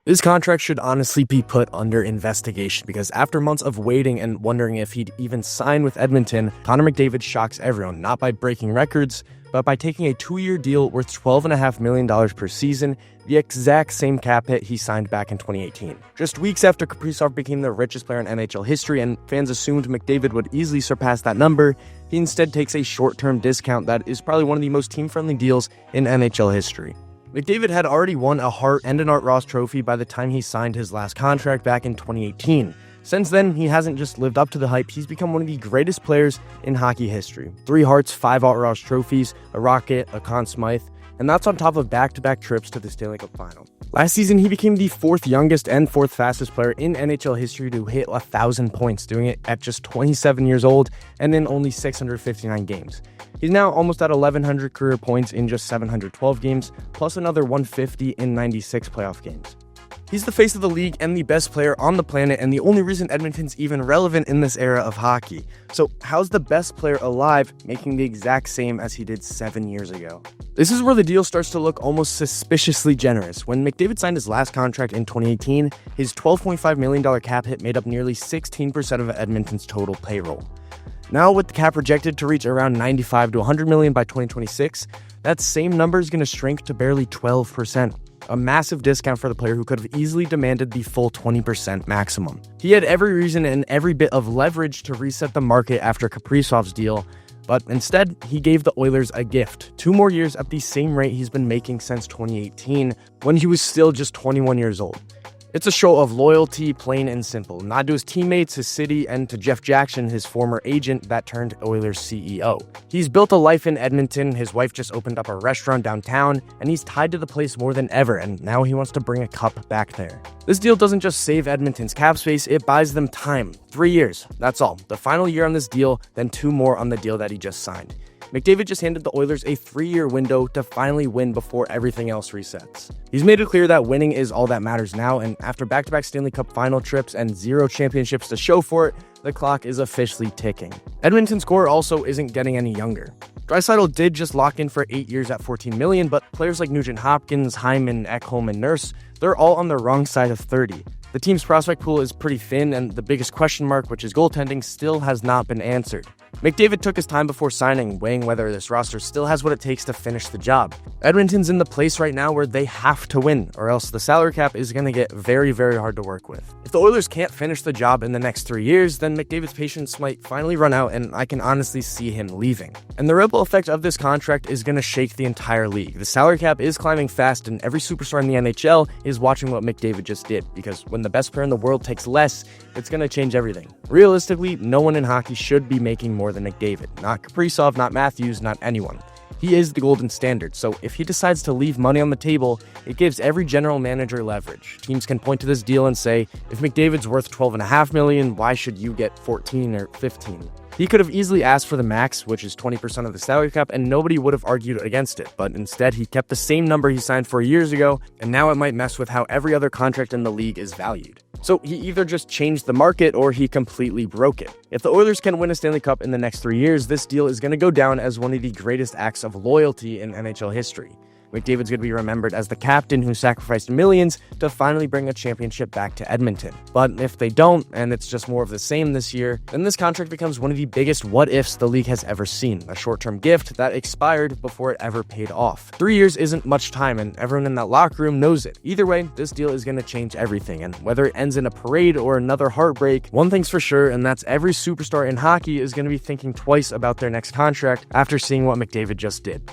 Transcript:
This contract should honestly be put under investigation because after months of waiting and wondering if he'd even sign with Edmonton, Connor McDavid shocks everyone, not by breaking records, but by taking a 2-year deal worth $12.5 million per season, the exact same cap hit he signed back in 2018. Just weeks after Kaprizov became the richest player in NHL history and fans assumed McDavid would easily surpass that number, he instead takes a short-term discount that is probably one of the most team-friendly deals in NHL history. McDavid had already won a Hart and an Art Ross trophy by the time he signed his last contract back in 2018. Since then, he hasn't just lived up to the hype, he's become one of the greatest players in hockey history. 3 Harts, 5 Art Ross trophies, a Rocket, a Conn Smythe, and that's on top of back-to-back trips to the Stanley Cup Final. Last season, he became the 4th youngest and 4th fastest player in NHL history to hit 1,000 points, doing it at just 27 years old and in only 659 games. He's now almost at 1,100 career points in just 712 games, plus another 150 in 96 playoff games. He's the face of the league and the best player on the planet, and the only reason Edmonton's even relevant in this era of hockey. So how's the best player alive making the exact same as he did 7 years ago? This is where the deal starts to look almost suspiciously generous. When McDavid signed his last contract in 2018, his $12.5 million cap hit made up nearly 16% of Edmonton's total payroll. Now, with the cap projected to reach around $95 to $100 million by 2026, that same number is going to shrink to barely 12%. A massive discount for the player who could have easily demanded the full 20% maximum. He had every reason and every bit of leverage to reset the market after Kaprizov's deal, but instead, he gave the Oilers a gift. 2 more years at the same rate he's been making since 2018, when he was still just 21 years old. It's a show of loyalty, plain and simple. Not to his teammates, his city, and to Jeff Jackson, his former agent that turned Oilers CEO. He's built a life in Edmonton, his wife just opened up a restaurant downtown, and he's tied to the place more than ever, and now he wants to bring a cup back there. This deal doesn't just save Edmonton's cap space, it buys them time. 3 years, that's all. The final year on this deal, then 2 more on the deal that he just signed. McDavid just handed the Oilers a 3-year window to finally win before everything else resets. He's made it clear that winning is all that matters now, and after back-to-back Stanley Cup final trips and 0 championships to show for it, the clock is officially ticking. Edmonton's core also isn't getting any younger. Draisaitl did just lock in for 8 years at $14 million, but players like Nugent-Hopkins, Hyman, Ekholm, and Nurse, they're all on the wrong side of 30. The team's prospect pool is pretty thin, and the biggest question mark, which is goaltending, still has not been answered. McDavid took his time before signing, weighing whether this roster still has what it takes to finish the job. Edmonton's in the place right now where they have to win, or else the salary cap is going to get very, very hard to work with. If the Oilers can't finish the job in the next 3 years, then McDavid's patience might finally run out, and I can honestly see him leaving. And the ripple effect of this contract is going to shake the entire league. The salary cap is climbing fast, and every superstar in the NHL is watching what McDavid just did, because when the best player in the world takes less, it's going to change everything. Realistically, no one in hockey should be making more than McDavid. Not Kaprizov, not Matthews, not anyone. He is the golden standard, so if he decides to leave money on the table, it gives every general manager leverage. Teams can point to this deal and say, if McDavid's worth $12.5 million, why should you get 14 or 15? He could have easily asked for the max, which is 20% of the salary cap, and nobody would have argued against it, but instead he kept the same number he signed 4 years ago, and now it might mess with how every other contract in the league is valued. So he either just changed the market or he completely broke it. If the Oilers can win a Stanley Cup in the next 3 years, this deal is going to go down as one of the greatest acts of loyalty in NHL history. McDavid's going to be remembered as the captain who sacrificed millions to finally bring a championship back to Edmonton. But if they don't, and it's just more of the same this year, then this contract becomes one of the biggest what-ifs the league has ever seen, a short-term gift that expired before it ever paid off. 3 years isn't much time, and everyone in that locker room knows it. Either way, this deal is going to change everything, and whether it ends in a parade or another heartbreak, one thing's for sure, and that's every superstar in hockey is going to be thinking twice about their next contract after seeing what McDavid just did.